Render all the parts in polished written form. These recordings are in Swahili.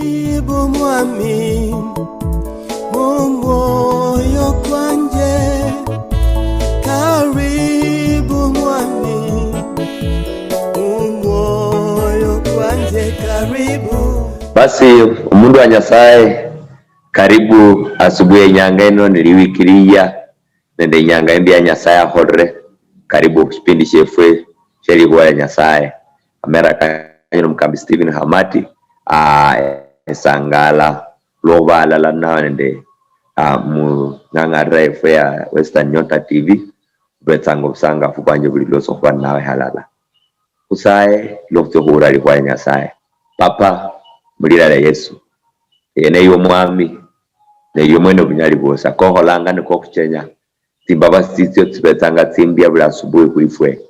Karibu mwami mwoyo kwanje, karibu mwami mwoyo kwanje, karibu. Basi umundu wa Nyasaye, karibu asubuhi inyanga ino niliwikiria nende inyanga imbi ya Nyasaye ahodre. Karibu kipindi chefwe sheri huwa ya Nyasaye amera kanyo mkambi Stephen Hamati esangala global la na nende mu nganga refe ya Western Nyota TV betsango kusanga fubanje buli loso kwa nawe halala usaye lokto hura li kwa Nyasaye papa mulira la Yesu ene yo mwami ne yo mwene bunyali bosa ko holanga ne ko kuchenya timbaba sitio tibetanga timbia bula asubuhi kuifwe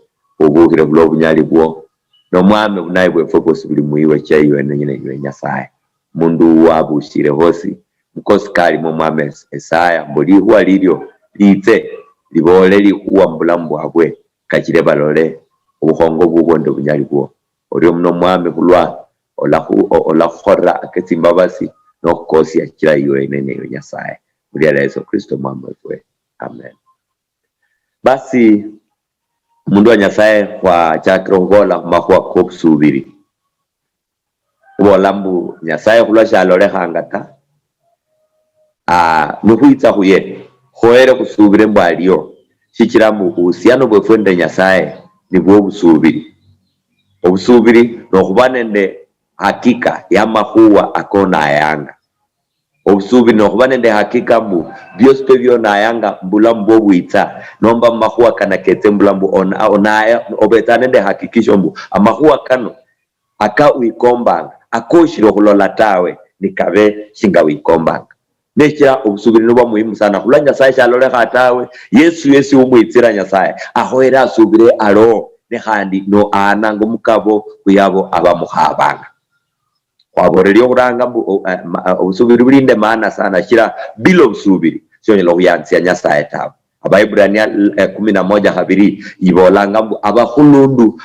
ubukire bulo bunyali bwo no mwami bunayi bwe focus buli muiwe chayo ene nyine yo Nyasaye mundu wabushire hosi mukosi kali mu mwami Esaya mbuli huwa lilyo lite libole likuwa mbulambu abwe kachire balole ubuhongo bubondo bunyali bwo olyo muno mwami kulwa ola khora aketimba basi no kosi akira yo ene yo Nyasaye muri Yesu Kristo mwami wewe amen. Basi mundu wa Nyasaye kwa chakrongola mahwa kopsubiri ubolambu Nyasaye kulwa shalole hangata nuhuitsa huye hoere kusubire mbaliyo shikira mu uhusiano bwefwende Nyasaye ni bwo busubiri obusubiri no kubanende hakika ya mahuwa akona ayanga obusubiri no kubanende hakika mu byose byo na ayanga mbulambu obwitsa nomba mahuwa kana kete mbulambu ona obetanende hakikisho mbu amahuwa kano aka uikombanga akoshiro kulola tawe nikabe shinga uikombanga nekira obusubiri no muhimu sana kula Nyasaye shalole hatawe Yesu umwitsira Nyasaye ahoera asubire alo ne handi no anango mukabo kuyabo abamuhabanga kwaborelyo kuranga obusubiri bulinde maana sana kira bilo obusubiri sonye lo yansi Nyasaye tawe Abaebrania 11:2 ibolanga abahulundu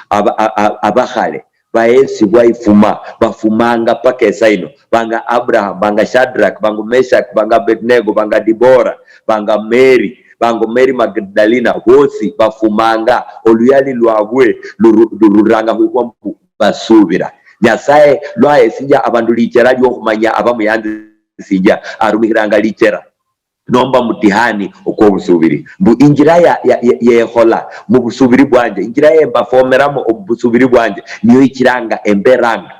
abahale baesi bwaifuma bafumanga paka esaino banga Abraham banga Shadrach banga Meshach banga Abednego banga Dibora banga Mary Magdalena bosi bafumanga oluyali lwabwe luranga kwa basubira Nyasaye lwaye sija abandu lichera lyo kumanya abamuyanzi sija arumihiranga lichera nomba mutihani uko busubiri mbu injira ya hola mu busubiri bwanje injira ye bafomeramo obusubiri bwanje niyo ikiranga emberanga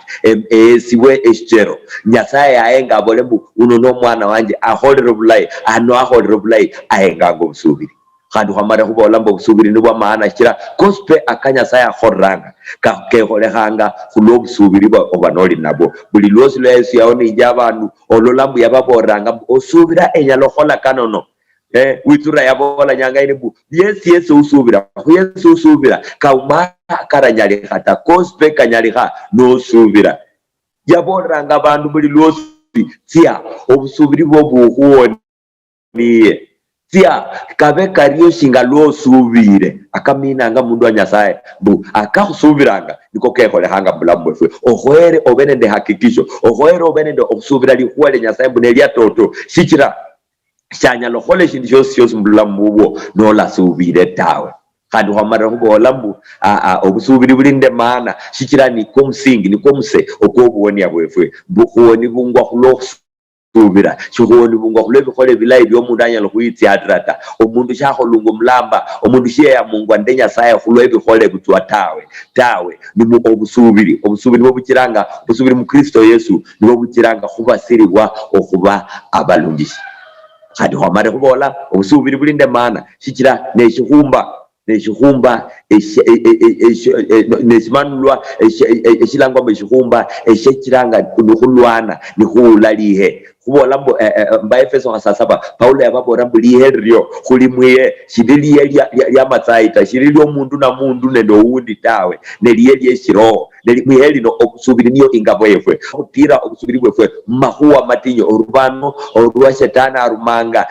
siwe eshero Nyasaye ayenga bolembu uno no mwana wanje aholere bulai aholere bulai ayenga ngo busubiri kandi hamara hubolambo busubiri no bamana kira kospe akanya saya horanga ka ke holehanga kulo busubiri obanoli nabo buli losi lesi yaoni jabantu ololambu yababoranga osubira enyalo hola kanono witura yabola nyanga ine bu Yesu usubira kauma karanyali hata kospe kanyali ha no subira yaboranga bantu buli losi tia obusubiri bwo buhoni niye tia kabe kariyo shinga lo subire akamina nga mundu wa Nyasaye bu akahusubiranga niko kehole hanga bulambo efwe ohoere obenende hakikisho ohoere obenende obusubira lihuwale Nyasaye bunelia toto shikira shanya lohole shindisho siyosi mbulambo uwo nola subire tawe kandi hamara hubolambu obusubiri bulinde maana shikira niko msingi niko mse okobuoni abwefwe buhuoni bungwa hulo subira chuhoni bungwa kulebi khole bilayi byo mundanya lokuitsi adrata omundu shaholungu mlamba omundu shiya ya Mungu ande Nyasaye kulebi khole butwa tawe ni mu obusubiri bwo bukiranga obusubiri mu Kristo Yesu nibo bukiranga khubasiribwa okuba abalungishi kandi hamare kubola obusubiri bulinde maana shikira neshihumba nesimanulwa eshilangwa meshihumba eshekiranga kunuhulwana nihulalihe kubola mba Efeso 7 Paulo yababora mbulihe ryo kulimwiye shidiliye lya matsaita shidiliyo mundu na mundu nendo undi tawe neliye lyeshiroho mwiheli no obusubiri niyo ingabo yefwe kutira obusubiri bwefwe mahuwa matinyo orubano orwa shetani arumanga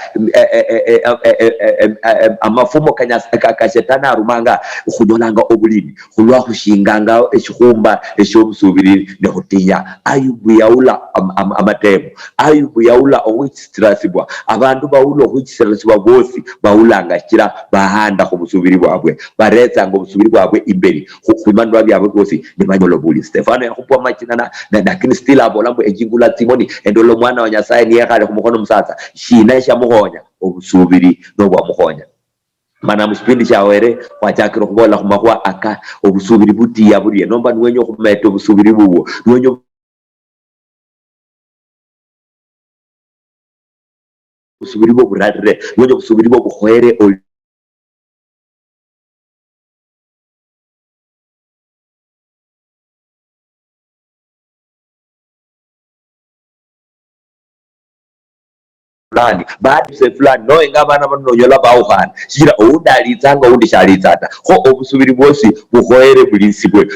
amafumo ka shetani arumanga kunyolanga obulimi kulwa kushinganga ekihumba ekyobusubiri ne kutinya. Ayubu yaula amatemo, Ayubu yaula owikistrasibwa, abantu baula owikistrasibwa bosi baulanga kira bahanda ku busubiri bwabwe bareza ngo busubiri bwabwe imberi kumanwa byabwe bosi ne banyolo buli. Stefano yakupwa machinana lakini still abolambo ejingula Timoni endolo mwana wa Nyasaye ni yakale kumukono musasa shina sha muhonya obusubiri no bwa muhonya. Mana mushipindi chawere wachakiro kubola kumakwa aka obusubiri butiya buriye nomba nwenyo kumeta obusubiri buwo nwenyo obusubiri bwo burare nwenyo obusubiri bwo buhwere fulani baadi se fulani no ingabana banonyola bawuhana shira undalizanga undishalizata ho obusubiri bwosi buhoere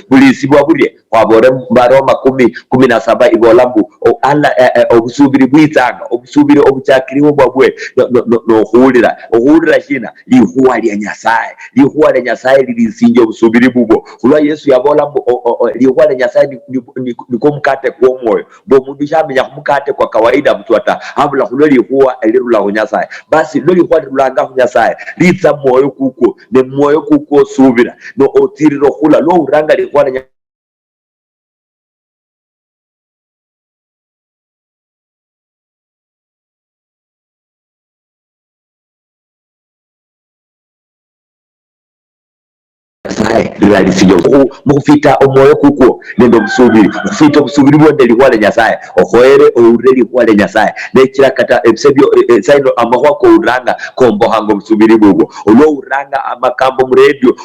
bulisibwa buriye kwabore Baroma 10:17 ibolambu alla obusubiri bwitsanga obusubiri obuchakiriwo bwabwe no hulira shina lihuwa lya Nyasaye lilisinje obusubiri bubo kulwa Yesu yabolambu lihuwa lya Nyasaye niko mkate kwa moyo bo mundu shamenya kumkate kwa kawaida mtu ata habula kulwa lihuwa elirula ku Nyasaye basi loli kwa lulanga ku Nyasaye litsa moyo kuko ne moyo kuko subira no otiriro kula lo uranga lihuwa lya lilalisinyo mufita omoyo kuko nendo busubiri mufita busubiri bwende lihuwa lya Nyasaye ohoere oure lihuwa lya Nyasaye nekira kata ebisebyo saino amahwa ko uranga kombo hango busubiri bwo olo uranga amakambo mu radio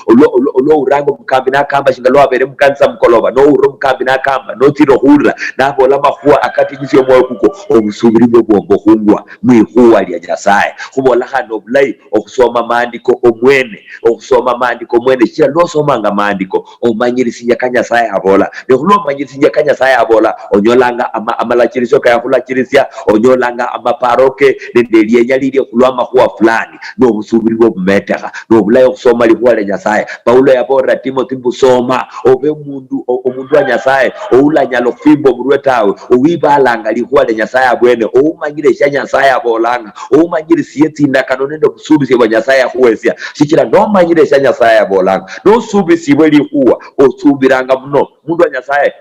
olo uranga mukambi nakamba shingalo abere mukanisa mukoloba no uro mukambi nakamba no tiro hura nabola mahwa akati gisi omoyo kuko obusubiri bwo bohungwa mwihuwa lya Nyasaye kubola hano bulai okusoma maandiko omwene kira losomanga maandiko omanyirisinya Nyasaye abola nekulo omanyirisinya Nyasaye abola onyolanga amalachirisyo kayakulachirisya onyolanga amaparoke nendelienya lirye kulwa mahuwa fulani no busubiri bwo bumeteka no bulayo kusoma lihuwa lya Nyasaye. Paulo yabora Timothy busoma obe omundu wa Nyasaye oulanyalo fimbo burwetawe owibalanga lihuwa lya Nyasaye abwene oumanyiresya Nyasaye abolanga oumanyirisye tsinda kanonendo busubisi bwa Nyasaye ahuwesya shikira no manyiresya Nyasaye abolanga no subisibwe lihuwa osubiranga muno mundu wa Nyasaye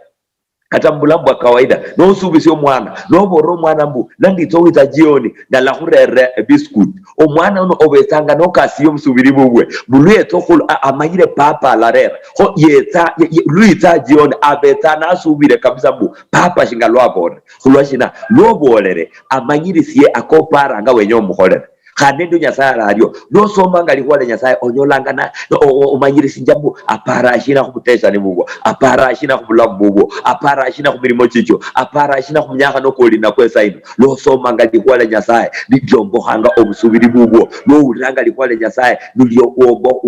kata mbulambu wa kawaida no subisi omwana no boro mwana mbu nandito wita jioni ngala hurere biscuit omwana uno obetanga no kasiyo musubiri bubwe buluye tokul amanyire papa larera ho yeta luita jioni abeta na subire kabisa mbu papa shingalwa bone hulwashina no bolere amanyire siye akopara nga wenyo muholere kanendo Nyasaye radio no soma ngali kwa Nyasaye onyolanga na omanyirisi njambu apara ashina kumutesha ni bubwo apara ashina kubulamu bubwo apara ashina kumirimo chicho apara ashina kumnyaka no kolina kwesa ino no soma ngali kwa Nyasaye bijombo hanga obusubiri bubwo no uranga likwa Nyasaye nulio wombo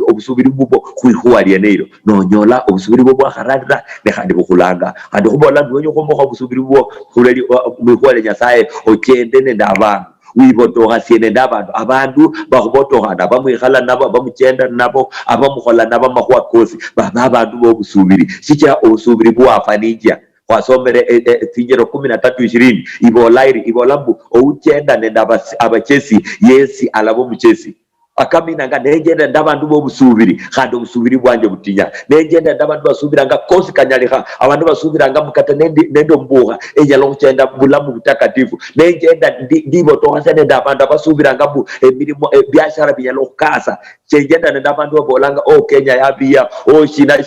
obusubiri bubwo kuihuwa lyeneiro no nyola obusubiri bubwo harada ne kandi bukulanga kandi kubola nwenyo kombo obusubiri bubwo kuleli mwikuwa Nyasaye okende ne ndabana wibotoha siene abantu bakubotoha nabamwikhala nabo abamuchenda nabo abamuhola nabo amahuwa kosi abantu bobusubiri shikira obusubiri bwafanija wasomere Tijero 13:20 ibolambu ouchenda nenda abachesi yesi alabo muchesi akamina nga negenda ndabantu bobusubiri kandi obusubiri bwanje butinya negenda ndabantu basubiranga kosi kanyaliha abantu basubiranga mukata nendo mbuha enyalo kuchenda bulamu butakatifu negenda ndibo tohasane ndabantu basubiranga bu emirimo biashara binyalo kukasa chengenda ndabantu babolanga Kenya yabia shina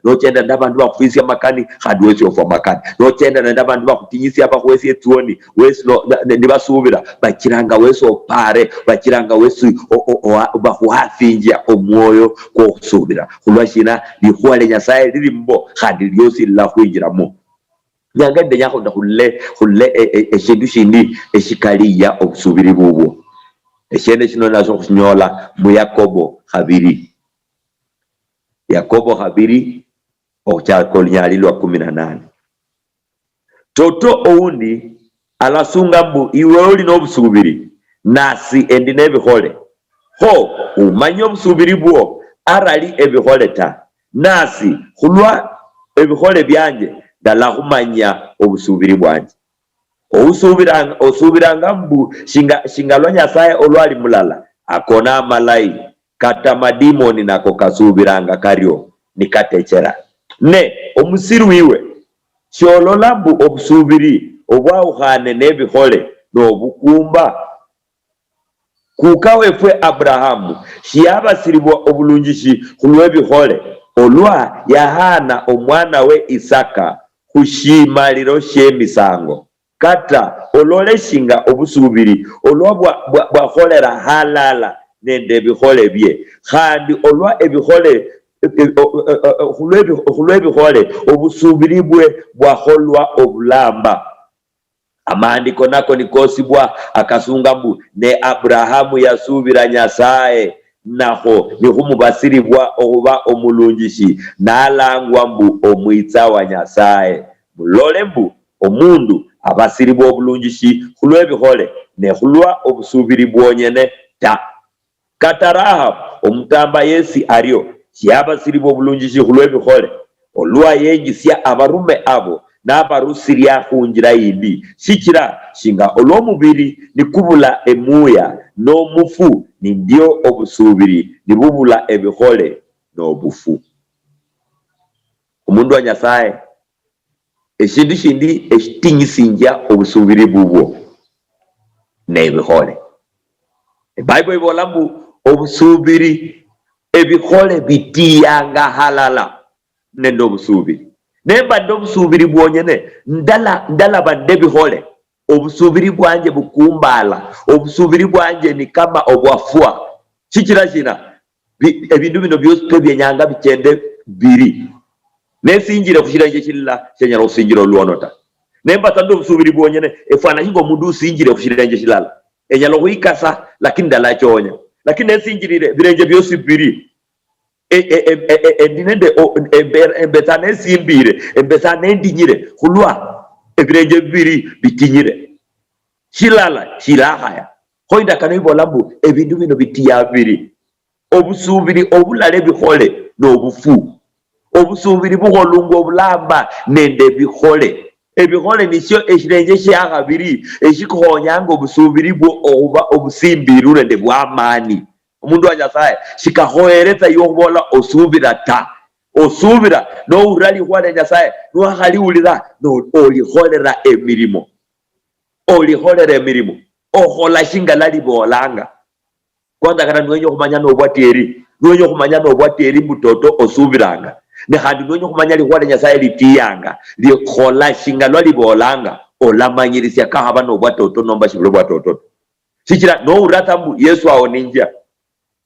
no chenda ndabantu bakufisya makani kandi wesi ofa makani no chenda ndabantu bakutinyisi apa kwesi etuoni wesi no ndibasubira bakiranga wesi opare bakiranga wesi bahuhafinja omwoyo kwa kusubira kulwashina lihuwa lya Nyasaye lirimbo kandi lyosi lilahuinjiramo nyangende nyako nda hulle eshindu shindi eshikaliya obusubiri bubwo eshende shino nazo kusinyola mu Yakobo 2 okukyakolinyali lwa 18. Toto oundi alasunga mbu iwe olina obusubiri nasi endi n'ebihole ho umanye obusubiri bwo arali ebihole ta nasi khulwa ebihole byanje dala khumanya obusubiri bwanje osubiranga mbu shinga lwa Nyasaye olwali mulala akona amalayi kata madimoni nako kasubiranga karyo nikatechera ne omusiru iwe sholola mbu obusubiri obwawukhane n'ebihole n'obukumba kuka wefwe Abrahamu shiyabasiribwa obulungishi khulw'ebihole olwa yahana omwana we Isaka khushimaliro sh'emisango kata olole shinga obusubiri olwa bwakholera halala nende ebihole bye khandi olwa ebihole khulw'ebihole obusubiri bwe bwakholwa obulamba. Amaandiko nako nikosibwa akasunga mbu ne Abrahamu yasubira Nyasaye naho nikhumubasiribwa okuba omulungishi nalangwa mbu omwitsa wa Nyasaye. Mulole mbu omundu abasiribwa obulungishi khulw'ebihole ne khulwa obusubiri bwonyene ta. Kata Rahabu omutamba Yesi aryo shiyabasiribwa obulungishi khulw'ebihole olwa yengisya abarume abo n'abarusirya khunjira yindi shikira shinga olw'omubiri nikubula emuya n'omufu nindyo obusubiri nibubula ebihole n'obufu. Omundu wa Nyasaye eshindu shindi eshitinyisinja obusubiri bubwo n'ebihole. Ebible ibola mbu obusubiri ebihole bitiyanga halala nende obusubiri nemba ndobusubiri bwonyene ndala bande bihole obusubiri bwanje bukumbala obusubiri bwanje ni kama obwafua chikira china ebindu bino byose byenyanga bichende biri nesinjire kushiranje chilla chenyara usinjiro luonota nemba tando obusubiri bwonyene efana hingo mundu usinjire kushiranje chilala enyalo kuikasa lakini ndala chonya lakini nesinjirire birenje byose biri endinende embetane simbire embetane ndinyire khulwa ebirenje bibiri bitinyire shilala shilahaya khoinda kanibola mbu ebindu bino bitiya bibiri obusubiri obulale bihole n'obufu obusubiri buholunga obulamba nende bihole ebihole nisyo eshirenje shakhabiri eshikuhonyanga obusubiri bwo oba obusimbiru nende bwamani. Omundu wa Nyasaye shikahoereza yobola osubira ta osubira no urali khwale Nyasaye no khaliulira no oliholera emirimo ohola shingalali bolanga kwanza kana nwenyo kumanya no bwateri mutoto osubiranga ne khandi nwenyo kumanya likhwale Nyasaye litiyanga likhola shingalali bolanga olamanyirisya kahaba no bwatoto nomba shibule bwatoto shikira no urata mbu Yesu aoninja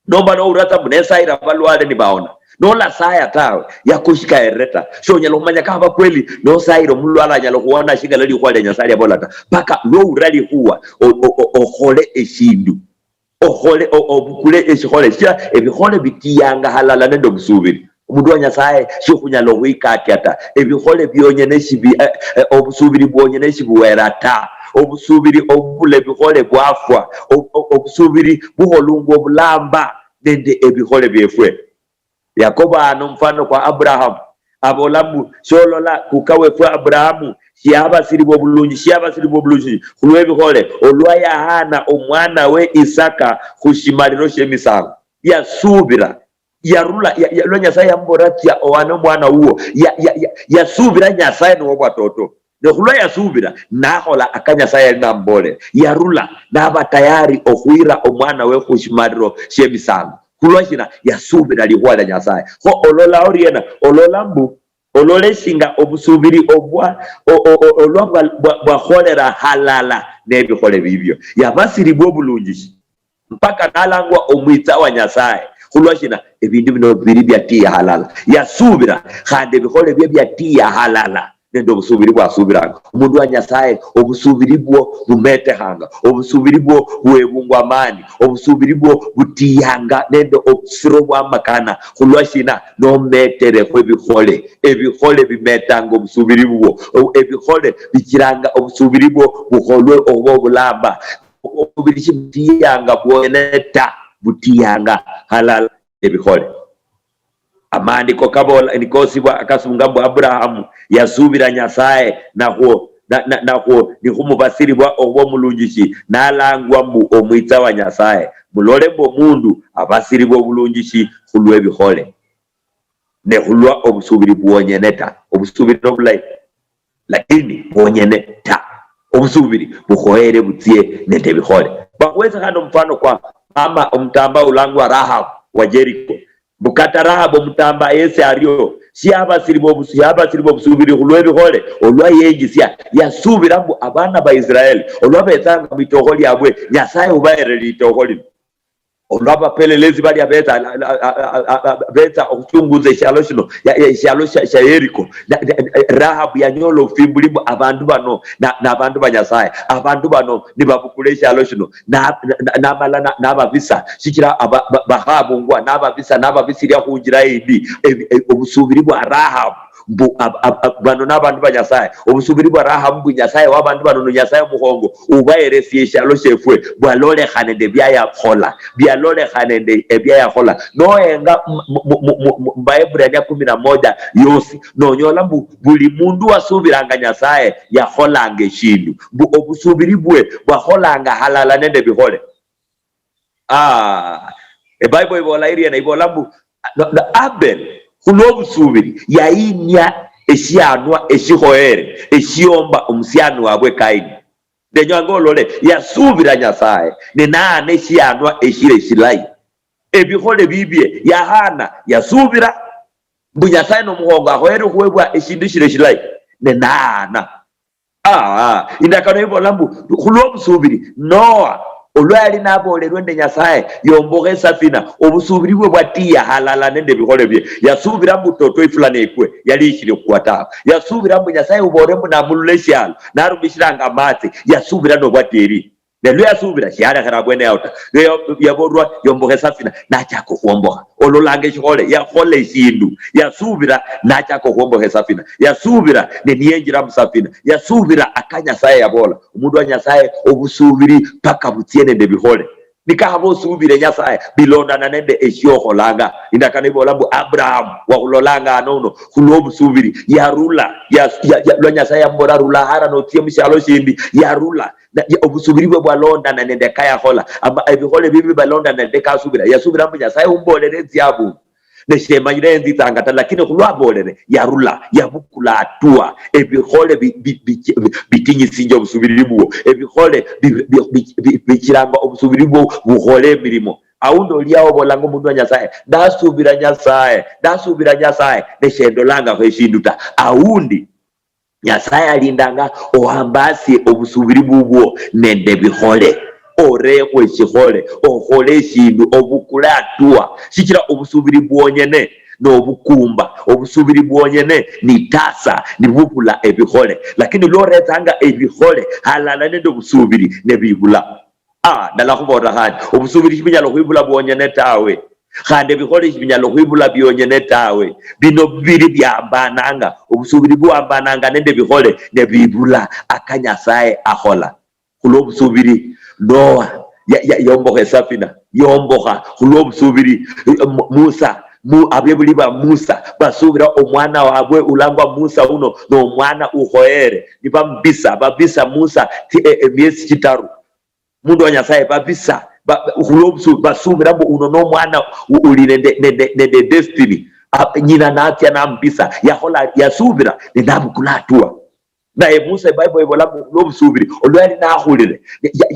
nomba no urata munesaira balwale ni baona no la saya tawe yakushika ereta so nyalo kumanya kaba kweli no sairo mulwala nyalo kuona shinga lali kwale Nyasaye abolata paka no urali huwa ohole eshindu ohole obukule eshihole sha ebihole bitiyanga halala nendo busubiri. Omundu wa Nyasaye shikunyalo wikati ata ebihole byonyene shibi obusubiri bwonyene shibuwerata obusubiri obule bihole bwafwa obusubiri buholungu obulamba nende ebihole byefwe. Yakobo ano mfano kwa Abrahamu abolamu sholola kukawefwe Abrahamu shiyabasiribwa bulungi khulw'ebihole olwa yahana omwana we Isaka khushimaliro sh'emisango yasubira yarula lwa Nyasaye yamboratya owana omwana uwo yasubira Nyasaye no bwatoto nekhulwa yasubira nahola akanyasaye ali nambole yarula naba tayari okhwira omwana we khushimaliro sh'emisango khulwa shina yasubira likhwala Nyasaye ho olola oriena olola mbu olole shinga obusubiri olwa bwakholera halala n'ebihole bibyo yabasiribwa obulungi mpaka nalangwa omwitsa wa Nyasaye khulwa shina ebindu bino biri byatiya halala yasubira khandi ebihole bye byatiya halala nende obusubiri bwasubiranga omundu wa Nyasaye obusubiri bwo bumetehanga obusubiri bwo bwebungwa amani obusubiri bwo butiyanga nende obusiro bwamakana khulwashina nometerekho ebihole bimetanga obusubiri bwo ebihole bikiranga obusubiri bwo bukholwe oba obulamba obubiri butiyanga bwoneta butiyanga halala ebihole amandiko kabola nikosibwa akasungambwa Abrahamu yasubira Nyasaye naho nikhumubasiribwa obo mulungishi nalangwa mu omwitsa wa Nyasaye mulole mbo mundu abasiribwa obulungishi khulwa ebihole ne khulwa obusubiri bwonyeneta obusubiri nobulai lakini bwonyeneta obusubiri bukhoere butie nende ebihole bakweza kando mfano kwa mama omutamba ulangwa Rahab wa Jericho bukata Rahab omutamba yese ario siabasiribo obusubiri khulwa ebihole olwa yengisya yasubira mbu abana ba Israeli olwa betanga mitoho lyabwe Nyasaye ubaerera itoho lino olwa bapelelezi bali beta okuchunguza ekyalo kino ekyalo kya Yeriko Rahab yanyola ofimbulimu abantu bano n'abantu ba Nyasaye abantu bano nibabukula ekyalo kino n'amala n'ababisa sikira bahabungwa n'ababisirya kungira indi obusubiri bwa Rahab bano n'abantu ba Nyasaye obusubiri bwa Rahab bu Nyasaye w'abantu bano Nyasaye muhongo ubaeresiye ekyalo kyefwe bwalolekane nde byayakhola byalolekane ebyayakhola noenga Baebrania 11 yosi nonyola buli mundu wasubiranga Nyasaye yakholanga eshindu obusubiri bwe bwakholanga halala nende bihole eBible ibola iriya na ibola mbu Abel khulobusubiri yainya esyanwa eshihoere eshiomba omusyanu wabwe Kaini ndenyanga olole yasubira Nyasaye nenane esyanwa eshire eshilai ebihole bibye yahana yasubira mbu Nyasaye nomuhongo ahoere huwebwa eshindu shire eshilai nenana indakano ibola mbu khulobusubiri Noah olwali nabolerwe nde Nyasaye yomboga esafina obusubiri bwe bwatiya halala nende bihole bye yasubira mbu toto ifulana ekwe yali ishire kukwata yasubira mbu Nyasaye ubore mbu namulule esyalo narumishiranga amatsi yasubira nobwateri nelwe yasubira shyalekera bwene yauta yaborwa yomboga esafina nachako kuomboga ololanga eshihole yakhole eshindu yasubira nachako kuomboga esafina yasubira neniyenjira musafina yasubira akanyasaye yabola umundu wa Nyasaye obusubiri paka butie nende bihole nikahaba osubire Nyasaye bilondana nende eshyoholanga indakana ibola mbu Abraham wakhulolanga anono khulwa obusubiri yarula lwa Nyasaye yambora rula hara notie mushalo shindi yarula obusubiri bwe bwalondana nende kayakhola ebihole bibi balondana nende kasubira yasubira mbu Nyasaye umbolere enzyabu neshemanyire enzitsangata lakini khulwabolere yarula yabukula atua ebihole bitinyisinja obusubiri bwo ebihole bikiranga obusubiri bwo buhole emirimo aundo oliawo bolanga omundu wa Nyasaye ndasubira Nyasaye neshendolanga eshinduta aundi Nyasaye alindanga ohambasi obusubiri bubwo nende bihole orekwe ekihole okhole eshindu obukula atua sikira obusubiri bwonyene nobukumba obusubiri bwonyene nitasa nibubula ebihole lakini loretsanga ebihole halala nende obusubiri nebibula dala khubora khandi obusubiri shibinyala khwibula bwonyene tawe khandi ebihole shibinyala khwibula byonyene tawe bino bibiri byambananga obusubiri bwambananga nende bihole nebibula akanyasaye akhola khulobusubiri Noah yomboka esafina yomboka khulobusubiri Musa abebuli ba Musa basubira omwana wabwe ulangwa Musa uno nomwana uhoere babisa Musa emyezi kitaru mundu wa Nyasaye babisa khulobusubiri basubira mbu uno nomwana uli nende destiny nyina natya nambisa yahola yasubira nenabukula atua naye Musa eBible ibola lobusubiri olwali nakhulire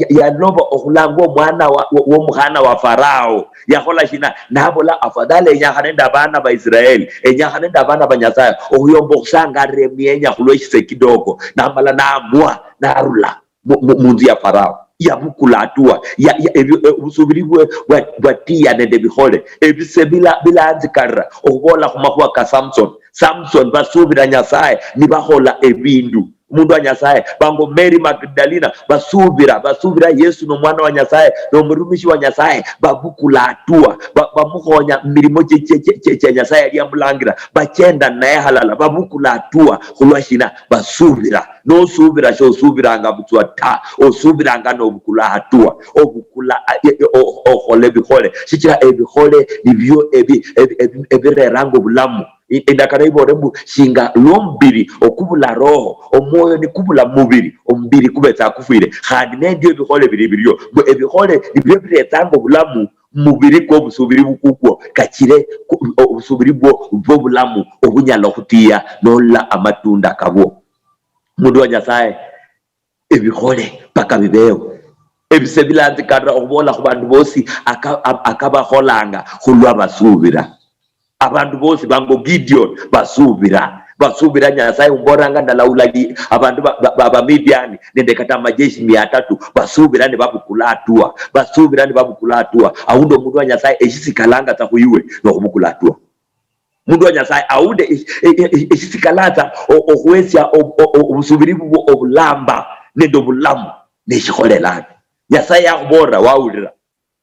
yaloba okhulanga omwana w'omukhana wa Farao yakhola shina nabola afadhali enyakhane nde abana ba Israeli enyakhane nde abana ba Nyasaye okuyomba okhusangara emyenya khulwa ekise kidogo namala namwa narula munzu ya Farao ya bukulatua ya obusubiri bwatiya nende bihole ebise bilanzikarra okubola kumakuwa ka Samson basubira Nyasaye nibahola ebindu mundu wa Nyasaye bango Mary Magdalena basubira Yesu no mwana wa Nyasaye no murumishi wa Nyasaye babukulatua bamuhonya mirimo che Nyasaye aliamulangira bachenda naye halala babukulatua kulwashina basubira no subira sho subiranga butwata osubiranga no bukulatua obukula ohole bihole shikira ebihole nibyo ebirerango bulamu indakana iborembu shinga lombiri okubula roho omoyo ni kubula mubiri ombiri kubeta kufire hadi nendio ebihole biribiryo ebihole nibyo biretango bulamu mubiri ko busubiri bukukwo kakire obusubiri bwo bulamu obunyalo kutiya nola amatunda kabo mundu wa Nyasaye ebihole paka bibeo ebisebilanzi kadra okubola kubantu bosi akabaholanga kulwa basubira abantu bose bango Gideon basubira Nyasaye umboranga ndalaulagi abantu baba Midian nende kata majeshi 300 basubira ne babukulatua aundo mundu wa Nyasaye eshisikalanga takuyiwe no kubukulatua mundu wa Nyasaye aude eshisikalata okuwesya obusubiribu obulamba nendo bulamu neshikolelana Nyasaye yakubora waulira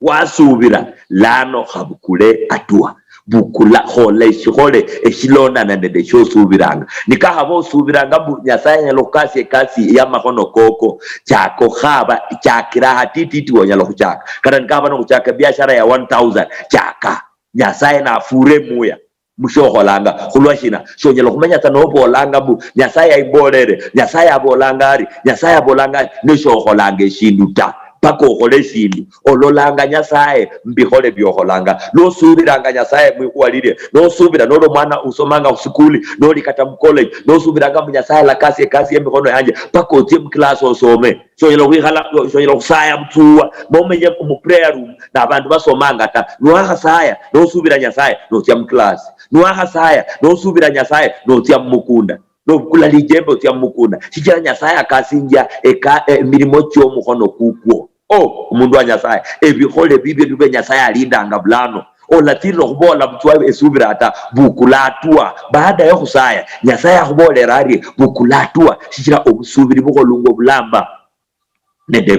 wasubira lano habukule atua bukula hole shihole eshilona na nende sho subiranga nikahabo subiranga bu Nyasaye nyalokasi kasi ya mahono koko chako khaba chakira hatiti wonyalo kuchaka kana nikaba no kuchaka biashara ya 1000 chaka Nyasaye na fure muya mushoholanga kulwashina shonyalo kumenya tanobolanga bu Nyasaye aibolere Nyasaye abolangari Nyasaye abolanga nishoholanga eshinduta pako hole shindu ololanga Nyasaye mbihole byoholanga no subiranga Nyasaye mwikwalire no subira no mwana usomanga usikuli no likata college no subiranga Nyasaye la kasi yemikono yanje pako team class osome shonyelo kwihala shonyelo kusaya mtuwa momenye mu prayer room na abantu basomanga ta nuha saya no subira Nyasaye no team class nuha saya no subira Nyasaye no team mukunda no kula lijembo team mukunda shikira Nyasaye akasinja mirimo kyo mukono kukwo umundu wa Nyasaye ebihole bibye dube Nyasaye alinda ngabulano olatiro kubola mtwa esubira ata bukulatua baada ya kusaya Nyasaye akubolera ari bukulatua shikira obusubiri bukolungo bulamba nende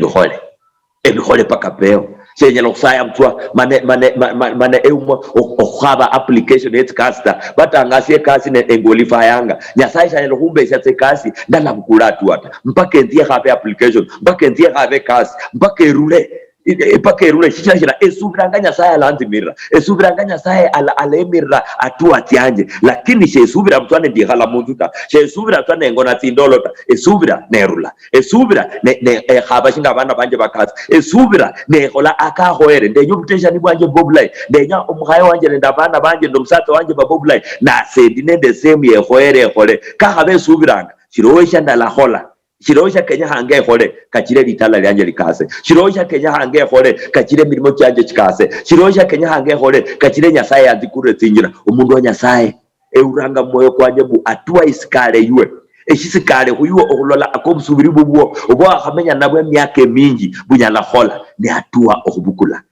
ebihole pakapeo chenyelo kusaya mtwa mane eumo okhaba application etcaster batangasiye kasi ne engolifa yanga Nyasaye chanyelo kumbesha tekasi ndala bukulatua mpaka entie habe application mpaka entie habe kasi mpaka erule shikira esubiranga Nyasaye alanzimira esubiranga Nyasaye alemira atua tianje lakini shesubira mtwane ndihala munduta shesubira twane ngona tindolota esubira nerula esubira ne khaba shinga abana banje bakazi esubira ne hola akahoere ndenyo buteshani bwanje boblay ndenya omukhaye wanje nenda abana banje ndomsatsa wanje baboblay na sendi nende same yehoere hole kahabe esubiranga shirowesha ndala hola shirosha Kenya hange hole kachire litala lyanje likase shirosha Kenya hange hole kachire mirimo cyanje kikase shirosha Kenya hange hole kachire Nyasaye azikure tingira umundu wa Nyasaye euranga moyo kwanje bu atua isikale yuwe eshisikale huyuwo okulola akobusubiri bubwo obo akamenya nabwe myake mingi bunyala hola ni atua okubukula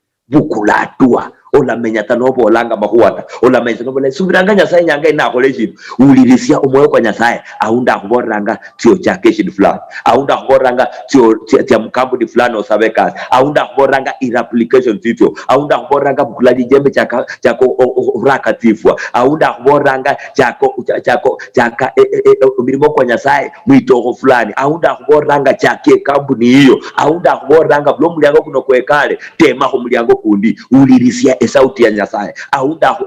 atua olamenya tanobo olanga mahuata olamenya tanobo subiranga Nyasaye nyanga ina koleji ulirisia umoyo kwa Nyasaye aunda kuboranga tio chake shindu fulani aunda kuboranga tio mkambu di fulani osabeka aunda kuboranga application tito aunda kuboranga bukuladi jembe chako urakatifwa aunda kuboranga chaka mirimo kwa Nyasaye mwitoko fulani aunda kuboranga chake kampuni hiyo aunda kuboranga blo mulyango kuno kwekale tema ko mulyango kundi ulirisia esauti ya Nyasaye aunda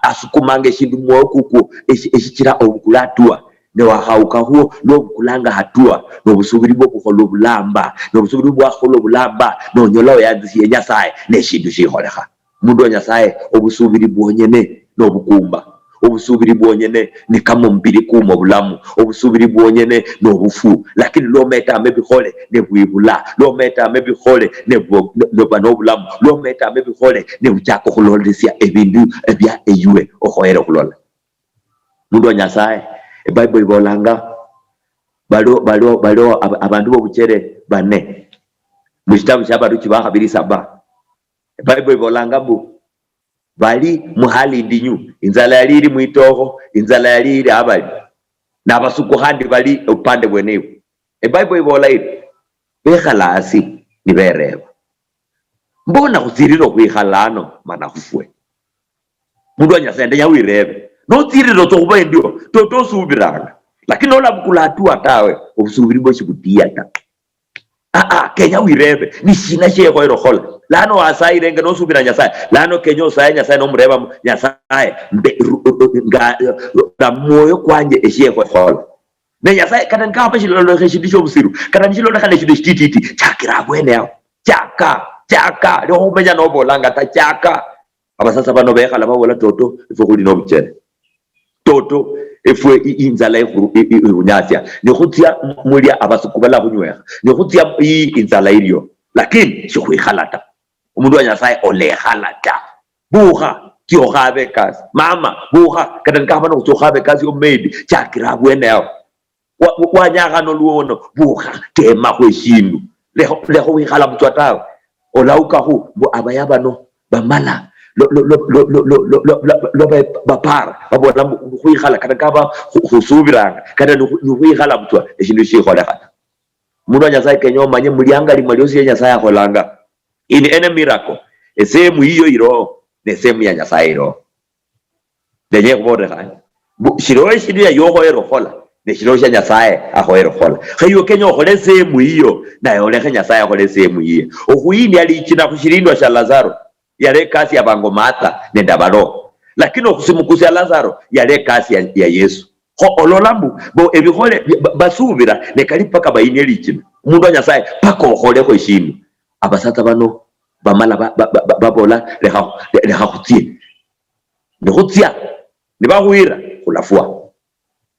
asukumange shindu moyo kuku eshikira obukulatua ne wahauka huo no bukulanga hatua no busubiri bwo kuholo bulamba no busubiri bwo kuholo bulamba no nyolo yanzi ya Nyasaye ne shindu shiholeha mundu wa Nyasaye obusubiri bwonyene no bukumba obusubiri bwonyene ni kama mbiri kuma bulamu obusubiri bwonyene no bufu lakini lo meta amebihole ne bwibula lo meta amebihole ne bano bulamu lo meta amebihole ne buchako kulolisia ebindu ebya eyue ohoera kulola mundu wa Nyasaye eBible ibolanga balo abantu bo buchere bane Mukitabu ky'Abantu Kiba 2:7 Bible ibolanga mbu bali muhali ndinyu inzala yali iri mwitoho inzala yali iri abali n'abasuku handi bali upande bwenebu. Bible ibola iri bekhala asi nibereba mbona kutsirira kwikhalano mana kufwe mundu anyasende yawirebe no tsirira tsokuba ndio toto subiranga lakini ola bukulatu atawe obusubiri bwo shikutia ta Kenya wirebe ni shina sheko irohola lano asairenge no subira nyasaye lano Kenya osaye nyasaye no mureba nyasaye nga moyo kwanje esheko hola ne nyasaye kana nkapa shilolo khishidisho busiru kana nishilolo khane shidisho tititi chakira bwene yao chaka leo umenya no bolanga ta chaka abasasa bano bekhala babola toto ifukuli no bichere toto efwe inzala unyasya ni khutia mulia abasukubala kunywera ni khutia inzala iliyo lakini shikhuikhalata umundu wanyasaye olekhalata buha tiyokhabe kasi mama buha kata nkabana kutiyokhabe kasi yomaid chakira bwene yao wanyakhano luono buha tema khweshindu leho wikhala muthu atawe olaukahu mbu abayabano bamala lo bapara babona khuyikhala kana kaba khusubiranga kana khuyikhala mutwa eshindu shikhola khata mundu anyasaye Kenya manye mulianga limwe lyosi ya nyasaye akholanga in any miracle esemu hiyo iro ne semu ya nyasaye iro denye kubode khani shiro eshindu ya yoko ero khola ne shiro sha nyasaye akhoero khola khayo Kenya okhole semu hiyo na yole nyasaye akhole semu hiyo okhuyini ali china kushirindwa sha Lazaro yale kasi ya bango Martha nenda baro lakini okusimukusia Lazaro yale kasi ya Yesu ho ololambu bo ebihole basubira ne kalipa kabayini elichino umundu anyasaye paka okhole ko ishinu abasata bano bamala babola leha khutie ne khutia ne bahwira khulafua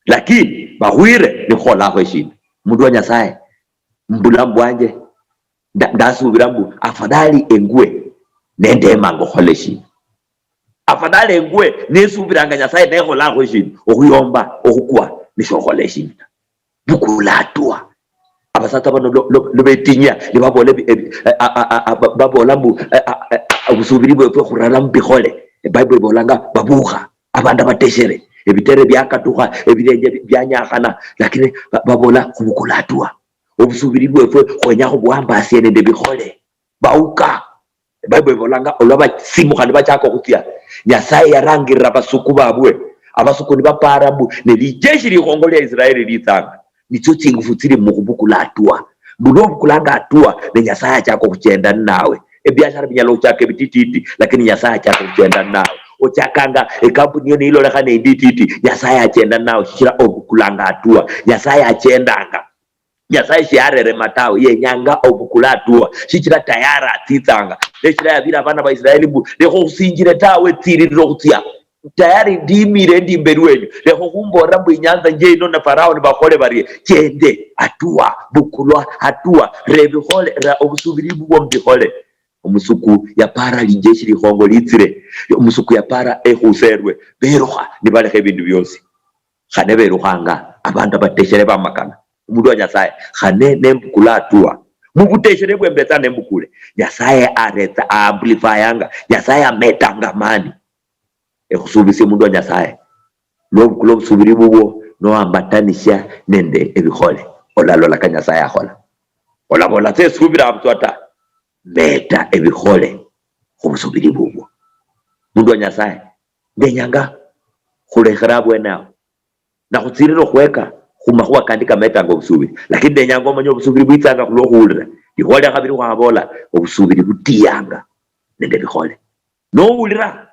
lakini bahwire ne khola ko ishinu umundu anyasaye mbulambu wanje ndasubira mbu afadhali engwe nende mango kholeshi afadhali engwe nesubiranga nyasaye nekhola khoshi okuyomba okukwa nisho kholeshi bukulatwa abasata bano lobetinya libabole babola mbu ubusubiri bwe khurala mbikhole Bible bolanga babuha abanda bateshere ebitere byakatuha ebirenje byanyakhana lakini babola kubukulatwa ubusubiri bwe khwenya khubwamba asiene ndebikhole bauka Bible ibolanga olaba simu khandi bachako khutia nyasaye yarangirira basuku babwe abasuku ni baparabu ne lijeshi likhongole ya Israeli litsanga nicho chingufu tsiri mukubukula atua muno bukulanga atua ne nyasaye achako kuchenda nawe ebiashara binyalo chake bitititi lakini nyasaye achako kuchenda nawe ochakanga ekampuni yo nilo lekhane ndititi nyasaye achenda nawe shira obukulanga atua nyasaye achendanga nyasaye shiarere matawe yenyanga obukulatua shichira tayara atitsanga leshira yabira abana ba Israeli bu lekho kusinjire tawe tsiriro kutia tayari ndimire ndimberi wenyu lekho kumbora mbu inyanza nje ino na Farao ni bakhole bari chende atua bukulwa atua rebihole ra obusubiri bwo mbihole umusuku ya para lijeshi lihongo litsire umusuku ya para ehuserwe beroha nibalekhe bindu byosi khane berohanga abantu bateshere bamakana umundu wa nyasaye khane nembukulatua mubuteshere bwembetsa nembukule nyasaye aretsa amplifyanga nyasaye ametanga mani ekhusubisi umundu wa nyasaye lobukula obusubiri bubwo noambatanisha nende ebikhole olalola ka nyasaye akhola olabola tsesubira abuthu ata meta ebikhole khubusubiri bubwo umundu wa nyasaye ndenyanga khulekhera bwenao nakhutsirira khweka khumakhuwa kandi kametanga obusubiri lakini ndenyanga omanye obusubiri bwitsanga khulwokhulira bikhole khabiri khwabola obusubiri butiyanga nende bikhole nowulira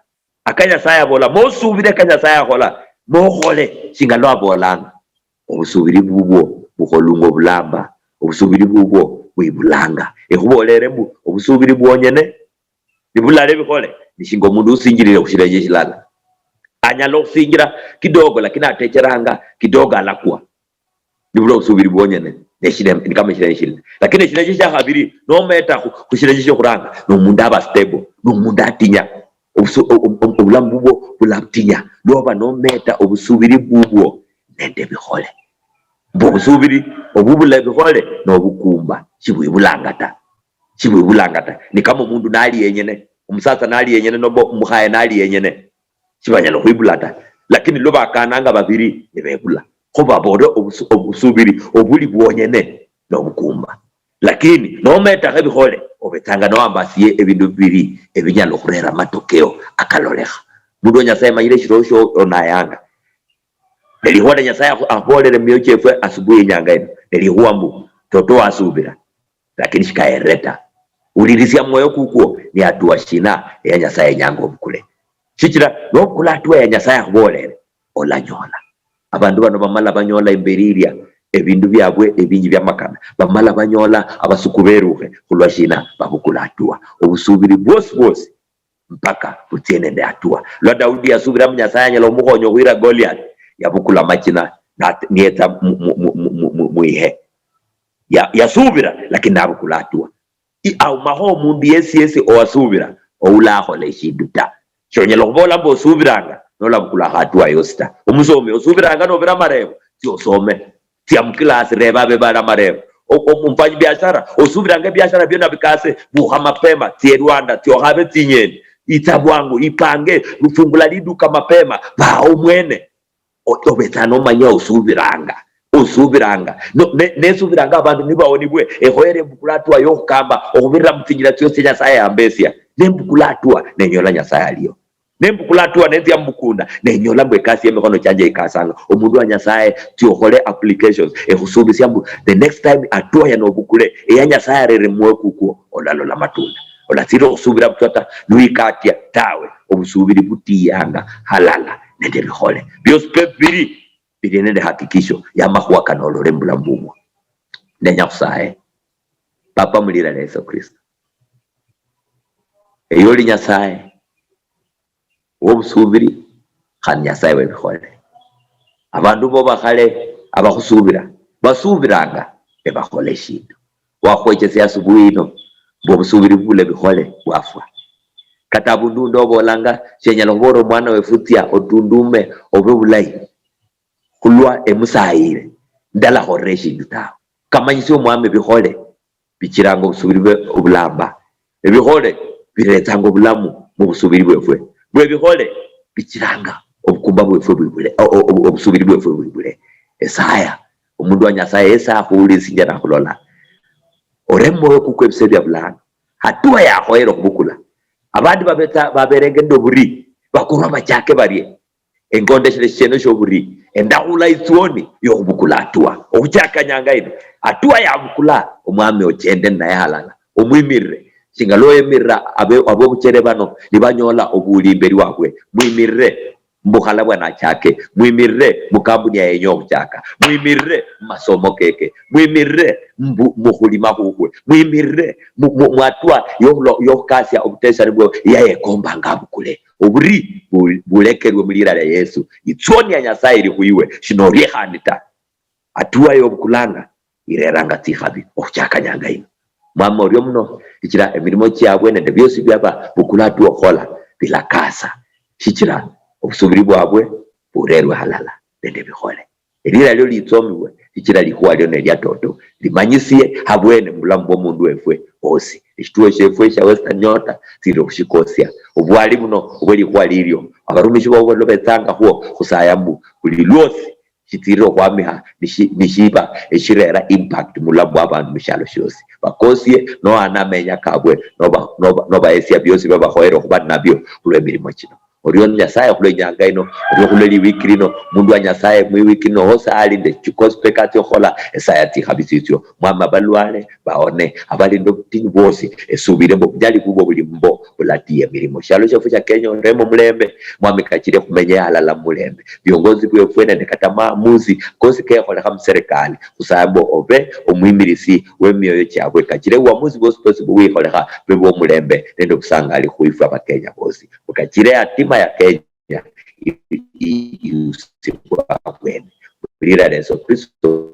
akanyasaye abola mosubire kanyasaye akhola mokhole singa lwabolanga obusubiri bubwo bukholunga obulamba obusubiri bubwo bwibulanga ekhubolere mbu obusubiri bwonyene nibulale bikhole nishinga omundu usinjirire khushirenge shilala anyala okusinjira kidogo lakini atecheranga kidogo alakwa nibula obusubiri bwonyene nikama eshirenge shilala lakini eshirenge shakhabiri nometa khushirenge shokhuranga nomundu aba stable nomundu atinya obulamu bubwo bulatinya loba nometa obusubiri bubwo nende bikhole mbu obusubiri obubula bikhole nobukumba shibwibulanga ta chimwe bulangata ni kama mundu nali yenyene umusasa nali yenyene nobo mukhaya nali yenyene chibanya no kwibulata lakini loba kananga babiri nebebula khoba bode obusubiri obuli bwonyene no bukumba lakini no meta kebihole obetanga no ambasiye ebindu bibiri ebinyalo kurera matokeo akaloleha mundu Nyasaye manyire shirosho onayanga nelihoda Nyasaye aholere myochefwe asubuhi nyanga ino nelihuambu toto asubira lakini shikaereta ulirisia moyo kuko ni atua shina ya Nyasaye nyango mkule shichira no kula atua ya Nyasaye aholere olanyola abandu bano bamala banyola imberiria ebindu byabwe ebingi byamakana bamala banyola abasukuberuhe kulwa shina babukula atua obusubiri bwose mpaka butiene nde atua lwa Daudi asubira mu Nyasaye nyalo muhonyo huira Goliath yabukula machina na nieta muihe yasubira lakini nabukula atua au maho mundu yesi owasubira oulaho leshiduta shonyelo kubola mbo subiranga nola bukula atua yosta umusomi osubiranga no bira marebo ti osome ti amklasi reba bebara marebo umfanyi biashara osubiranga biashara byona bikase buha mapema ti Rwanda ti ohabe tinyeni itabwangu ipange rufungula liduka mapema ba umwene otobetano manya usubiranga no nesubiranga abantu nibaonibwe ehoyere bukulatwa yokamba okubirira mutinyira cyose Nyasaye ambesia nembukulatwa nenyola Nyasaye aliyo nembukulatwa nenzia mbukunda nenyola mbwekasi yemekono cyanje ikasanga omundu wa Nyasaye tiohole applications ehusubisia mbu the next time atwa ya nobukule eya Nyasaye rere mwe kuko olalola matunda olatiro usubira butata nuikatia tawe obusubiri butiyanga halala nende bihole byose biri nende hakikisho ya mahuwa kanolore mbulambumwa nenya kusahe papa mulira na Yesu Kristo eyoli Nyasaye obusubiri khani Nyasaye webihole abandu bo bakhale abakhusubira basubiranga ebahole shindu wakhwechese asubuhi ino bobusubiri bule bihole wafwa katabu ndundo bolanga shenyalo boro mwana wefutia otundume obebulai kulwa emusayire ndala horeshi duta kamanyisyo mwame bihole bikirango busubiri obulamba ebihole biretango obulamu mu busubiri bwefwe bwe bihole bikiranga obukumba bwefwe bwibule obusubiri bwefwe bwibule esaya omundu wa Nyasaye esa ahulisi njana kulola orembo kuko ebisebya bulanga hatua ya hoero kubukula abandi baberenge ndoburi bakuru abachake bari engonde shino shoburi endahula ituoni yo kubukula hatua okuchaka nyanga ino hatua ya bukula omwami ochende naye halala omwimirire singalo emirra abo buchere bano libanyola obulimberi wakwe mwimirire mbukhala bwana chake mwimirire mukambuni ya yenyo chaka mwimirire masomo keke mwimirire muhulima huwe mwimirire mwatwa yo kasi ya obutesha bwo yaye komba ngabukule oburi bulekerwe mulira ya Yesu itsoni ya Nyasaye iri huiwe shinori hanita atua yo bukulanga ireranga tihabi ochaka nyanga ino mama oryo muno ikira emirimo cyabwe nende byose byaba bukula tuo hola bila kasa shikira obusubiri bwabwe burerwe halala nende bihole elira lyo litsomiwe ikira likuwa lyo nelya toto limanyisiye habwene mulamu bw'omundu wefwe osi ekituo kyefwe kya Western Nyota siro kushikosia obwali buno obweli kwa liryo abarumishi bwo lobetsanga huo kusayambu kuli lwosi kitiro kwamiha nishiba eshirera impact mulamu bw'abantu mishalo shosi bakosie no anamenya kabwe no baesia byose babahoero kuba nabyo kulwemirimo kino oriyo Nyasaye kule nyanga ino oriyo kule liwiki ino mundu wa Nyasaye mwiwiki ino hosa alinde chikospekati okola esayati habisityo mwama balwale baone abalindo tini bosi esubire mbo byali kubo buli mbo bulatiye mirimo shalo cyafu cya Kenya remo mulembe mwami kachire kumenya halala mulembe biongozi bwefwena nekata maamuzi kosi ke kola kama serikali kusabo obe omwimirisi wemyoyo cyabwe kachire uamuzi bosi bosi bwikola bebo mulembe nendo kusanga ali kuifa bakenya bosi ukachire atima ya Kenya yusikwa kwene kulira Yesu Kristo